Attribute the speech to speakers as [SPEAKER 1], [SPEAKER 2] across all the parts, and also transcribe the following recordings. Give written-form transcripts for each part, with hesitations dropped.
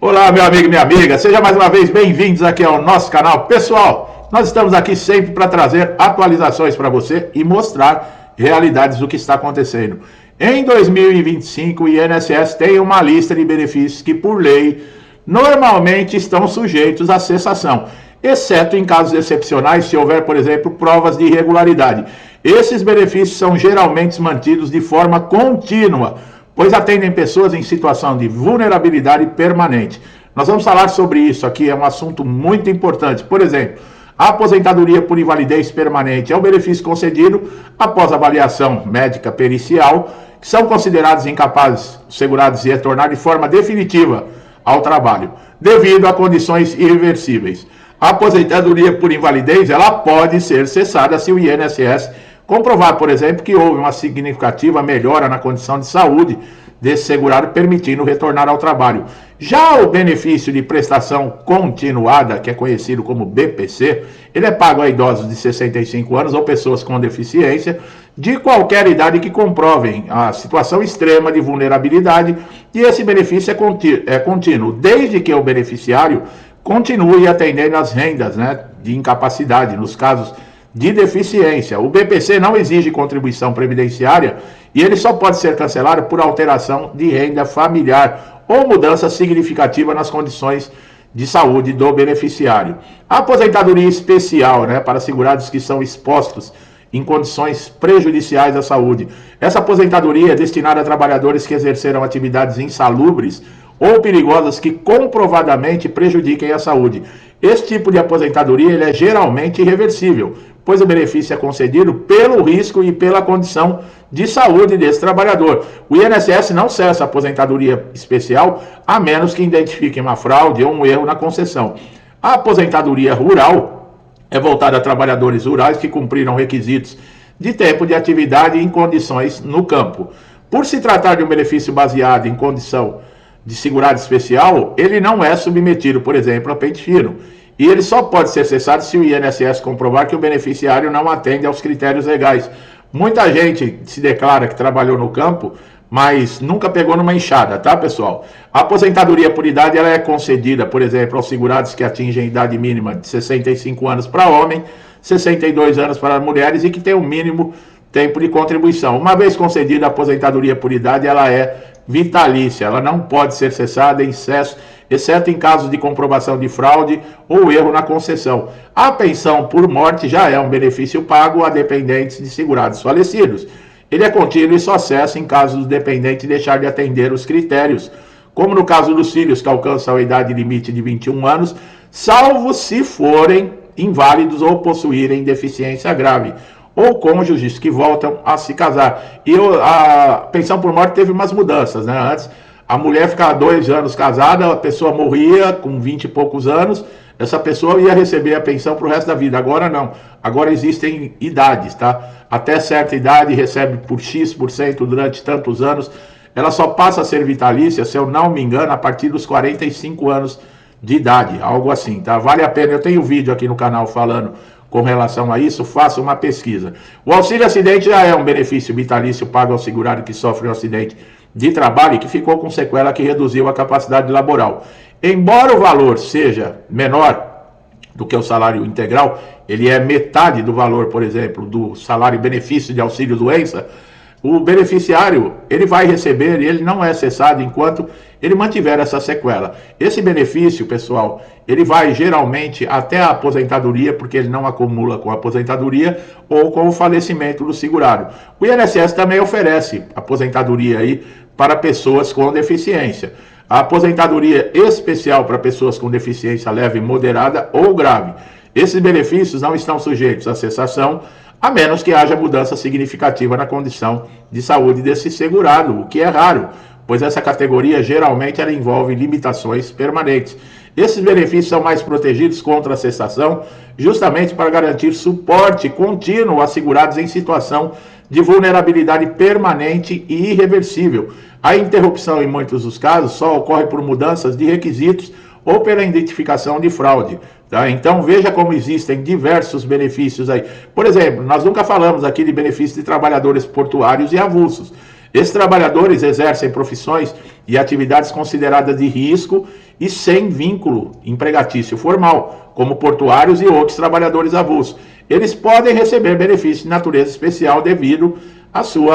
[SPEAKER 1] Olá, meu amigo e minha amiga, sejam mais uma vez bem-vindos aqui ao nosso canal. Pessoal, nós estamos aqui sempre para trazer atualizações para você e mostrar realidades do que está acontecendo. Em 2025, o INSS tem uma lista de benefícios que, por lei, normalmente estão sujeitos à cessação, exceto em casos excepcionais, se houver, por exemplo, provas de irregularidade. Esses benefícios são geralmente mantidos de forma contínua, pois atendem pessoas em situação de vulnerabilidade permanente. Nós vamos falar sobre isso aqui, é um assunto muito importante. Por exemplo, a aposentadoria por invalidez permanente é um benefício concedido após avaliação médica pericial, que são considerados incapazes, segurados de retornar de forma definitiva ao trabalho, devido a condições irreversíveis. A aposentadoria por invalidez, ela pode ser cessada se o INSS comprovar, por exemplo, que houve uma significativa melhora na condição de saúde desse segurado, permitindo retornar ao trabalho. Já o benefício de prestação continuada, que é conhecido como BPC, ele é pago a idosos de 65 anos ou pessoas com deficiência de qualquer idade que comprovem a situação extrema de vulnerabilidade, e esse benefício é contínuo, desde que o beneficiário continue atendendo às rendas, de incapacidade, nos casos de deficiência. O BPC não exige contribuição previdenciária e ele só pode ser cancelado por alteração de renda familiar ou mudança significativa nas condições de saúde do beneficiário. A aposentadoria especial, para segurados que são expostos em condições prejudiciais à saúde. Essa aposentadoria é destinada a trabalhadores que exerceram atividades insalubres ou perigosas que comprovadamente prejudiquem a saúde. Esse tipo de aposentadoria ele é geralmente irreversível, pois o benefício é concedido pelo risco e pela condição de saúde desse trabalhador. O INSS não cessa a aposentadoria especial, a menos que identifique uma fraude ou um erro na concessão. A aposentadoria rural é voltada a trabalhadores rurais que cumpriram requisitos de tempo de atividade em condições no campo. Por se tratar de um benefício baseado em condição de segurado especial, ele não é submetido, por exemplo, a pente fino. E ele só pode ser cessado se o INSS comprovar que o beneficiário não atende aos critérios legais. Muita gente se declara que trabalhou no campo, mas nunca pegou numa enxada, tá, pessoal? A aposentadoria por idade ela é concedida, por exemplo, aos segurados que atingem idade mínima de 65 anos para homem, 62 anos para mulheres e que tem o mínimo tempo de contribuição. Uma vez concedida a aposentadoria por idade, ela é vitalícia, ela não pode ser cessada em excesso, exceto em casos de comprovação de fraude ou erro na concessão. A pensão por morte já é um benefício pago a dependentes de segurados falecidos. Ele é contínuo e só cessa em caso do dependente deixar de atender os critérios, como no caso dos filhos que alcançam a idade limite de 21 anos, salvo se forem inválidos ou possuírem deficiência grave, ou cônjuges que voltam a se casar. E a pensão por morte teve umas mudanças, Antes, a mulher ficava 2 anos casada, a pessoa morria com 20 e poucos anos, essa pessoa ia receber a pensão para o resto da vida. Agora não. Agora existem idades, Até certa idade recebe por X% durante tantos anos. Ela só passa a ser vitalícia, se eu não me engano, a partir dos 45 anos de idade, algo assim, Vale a pena, eu tenho vídeo aqui no canal falando com relação a isso, faça uma pesquisa. O auxílio acidente já é um benefício vitalício pago ao segurado que sofre um acidente de trabalho e que ficou com sequela que reduziu a capacidade laboral. Embora o valor seja menor do que o salário integral, ele é metade do valor, por exemplo, do salário benefício de auxílio doença, o beneficiário, ele vai receber e ele não é cessado enquanto ele mantiver essa sequela. Esse benefício, pessoal, ele vai geralmente até a aposentadoria, porque ele não acumula com a aposentadoria ou com o falecimento do segurado. O INSS também oferece aposentadoria aí para pessoas com deficiência. A aposentadoria especial para pessoas com deficiência leve, moderada ou grave. Esses benefícios não estão sujeitos à cessação, a menos que haja mudança significativa na condição de saúde desse segurado, o que é raro, pois essa categoria geralmente ela envolve limitações permanentes. Esses benefícios são mais protegidos contra a cessação, justamente para garantir suporte contínuo a segurados em situação de vulnerabilidade permanente e irreversível. A interrupção, em muitos dos casos, só ocorre por mudanças de requisitos ou pela identificação de fraude. Então veja como existem diversos benefícios aí. Por exemplo, nós nunca falamos aqui de benefícios de trabalhadores portuários e avulsos. Esses trabalhadores exercem profissões e atividades consideradas de risco e sem vínculo empregatício formal, como portuários e outros trabalhadores avulsos. Eles podem receber benefícios de natureza especial devido ao seu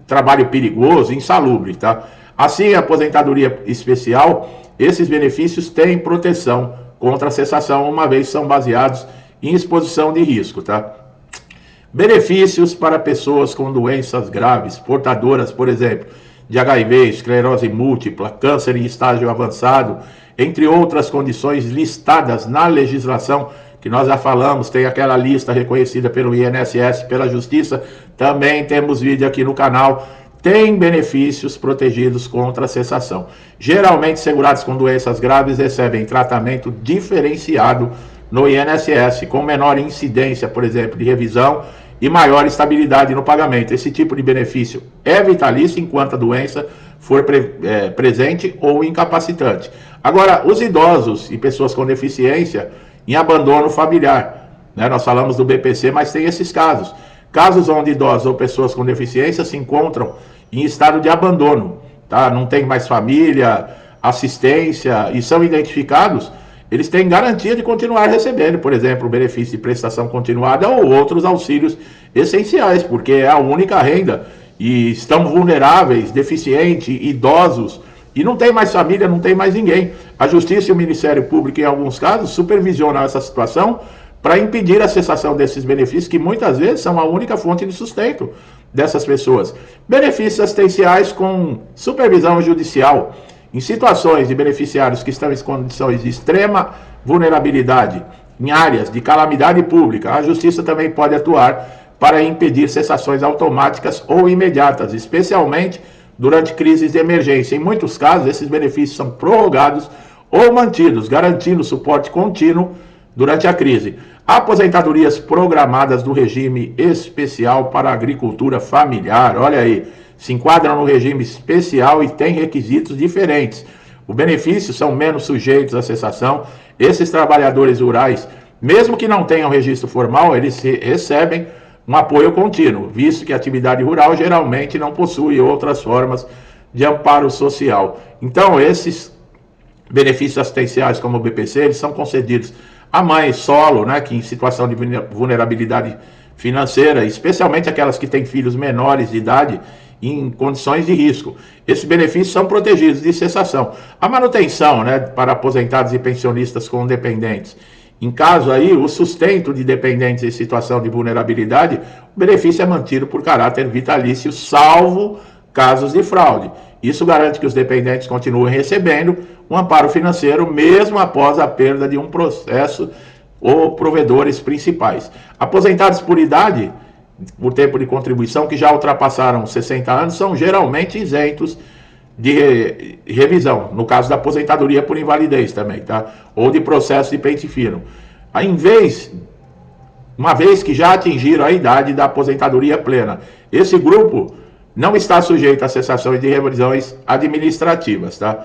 [SPEAKER 1] trabalho perigoso e insalubre, tá? Assim, a aposentadoria especial, esses benefícios têm proteção contra a cessação, uma vez são baseados em exposição de risco, tá? Benefícios para pessoas com doenças graves, portadoras, por exemplo, de HIV, esclerose múltipla, câncer em estágio avançado, entre outras condições listadas na legislação, que nós já falamos, tem aquela lista reconhecida pelo INSS, pela Justiça, também temos vídeo aqui no canal, tem benefícios protegidos contra a cessação. Geralmente, segurados com doenças graves recebem tratamento diferenciado no INSS, com menor incidência, por exemplo, de revisão e maior estabilidade no pagamento. Esse tipo de benefício é vitalício enquanto a doença for presente ou incapacitante. Agora, os idosos e pessoas com deficiência em abandono familiar, né? Nós falamos do BPC, mas tem esses casos. Casos onde idosos ou pessoas com deficiência se encontram em estado de abandono, tá? Não tem mais família, assistência e são identificados, eles têm garantia de continuar recebendo, por exemplo, o benefício de prestação continuada ou outros auxílios essenciais, porque é a única renda e estão vulneráveis, deficientes, idosos, e não tem mais família, não tem mais ninguém. A Justiça e o Ministério Público, em alguns casos, supervisionam essa situação para impedir a cessação desses benefícios, que muitas vezes são a única fonte de sustento dessas pessoas. Benefícios assistenciais com supervisão judicial. Em situações de beneficiários que estão em condições de extrema vulnerabilidade, em áreas de calamidade pública, a Justiça também pode atuar para impedir cessações automáticas ou imediatas, especialmente durante crises de emergência. Em muitos casos, esses benefícios são prorrogados ou mantidos, garantindo suporte contínuo durante a crise. Aposentadorias programadas do regime especial para a agricultura familiar, olha aí, se enquadram no regime especial e têm requisitos diferentes. Os benefícios são menos sujeitos à cessação. Esses trabalhadores rurais, mesmo que não tenham registro formal, eles recebem um apoio contínuo, visto que a atividade rural geralmente não possui outras formas de amparo social. Então, esses benefícios assistenciais como o BPC, eles são concedidos a mães solo, né, que em situação de vulnerabilidade financeira, especialmente aquelas que têm filhos menores de idade em condições de risco. Esses benefícios são protegidos de cessação. A manutenção, né, para aposentados e pensionistas com dependentes. Em caso aí, o sustento de dependentes em situação de vulnerabilidade, o benefício é mantido por caráter vitalício, salvo casos de fraude. Isso garante que os dependentes continuem recebendo um amparo financeiro, mesmo após a perda de um processo ou provedores principais. Aposentados por idade, por tempo de contribuição, que já ultrapassaram 60 anos, são geralmente isentos de revisão, no caso da aposentadoria por invalidez também, tá? Ou de processo de pente fino. Uma vez que já atingiram a idade da aposentadoria plena, esse grupo não está sujeito a cessações de revisões administrativas, tá?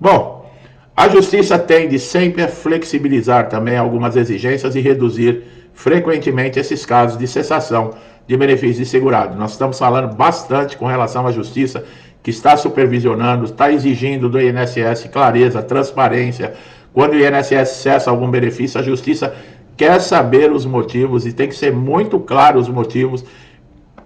[SPEAKER 1] Bom, a Justiça tende sempre a flexibilizar também algumas exigências e reduzir frequentemente esses casos de cessação de benefícios de segurado. Nós estamos falando bastante com relação à Justiça, que está supervisionando, está exigindo do INSS clareza, transparência. Quando o INSS cessa algum benefício, a Justiça quer saber os motivos e tem que ser muito claro os motivos,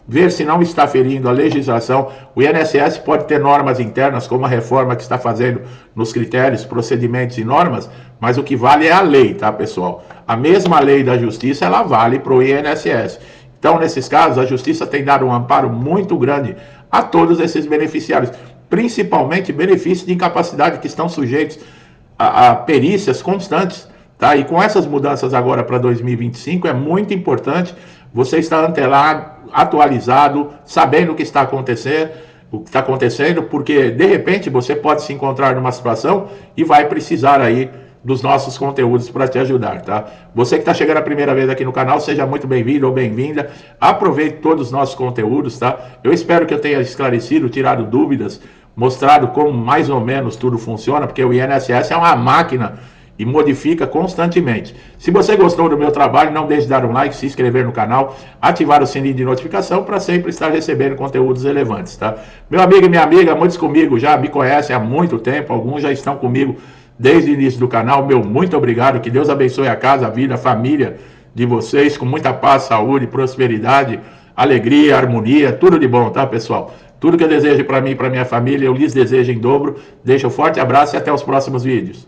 [SPEAKER 1] ver se não está ferindo a legislação. O INSS pode ter normas internas, como a reforma que está fazendo nos critérios, procedimentos e normas, mas o que vale é a lei, tá, pessoal? A mesma lei da Justiça, ela vale para o INSS. Então, nesses casos, a Justiça tem dado um amparo muito grande a todos esses beneficiários, principalmente benefícios de incapacidade que estão sujeitos a perícias constantes, tá? E com essas mudanças agora para 2025, é muito importante você estar antenado, atualizado, sabendo o que está acontecendo, porque de repente você pode se encontrar numa situação e vai precisar aí dos nossos conteúdos para te ajudar, tá? Você que está chegando a primeira vez aqui no canal, seja muito bem-vindo ou bem-vinda. Aproveite todos os nossos conteúdos, tá? Eu espero que eu tenha esclarecido, tirado dúvidas, mostrado como mais ou menos tudo funciona, porque o INSS é uma máquina e modifica constantemente. Se você gostou do meu trabalho, não deixe de dar um like, se inscrever no canal, ativar o sininho de notificação para sempre estar recebendo conteúdos relevantes, tá? Meu amigo e minha amiga, muitos comigo já me conhecem há muito tempo, alguns já estão comigo desde o início do canal. Meu muito obrigado, que Deus abençoe a casa, a vida, a família de vocês, com muita paz, saúde, prosperidade, alegria, harmonia, tudo de bom, tá, pessoal? Tudo que eu desejo para mim e para minha família, eu lhes desejo em dobro. Deixo um forte abraço e até os próximos vídeos.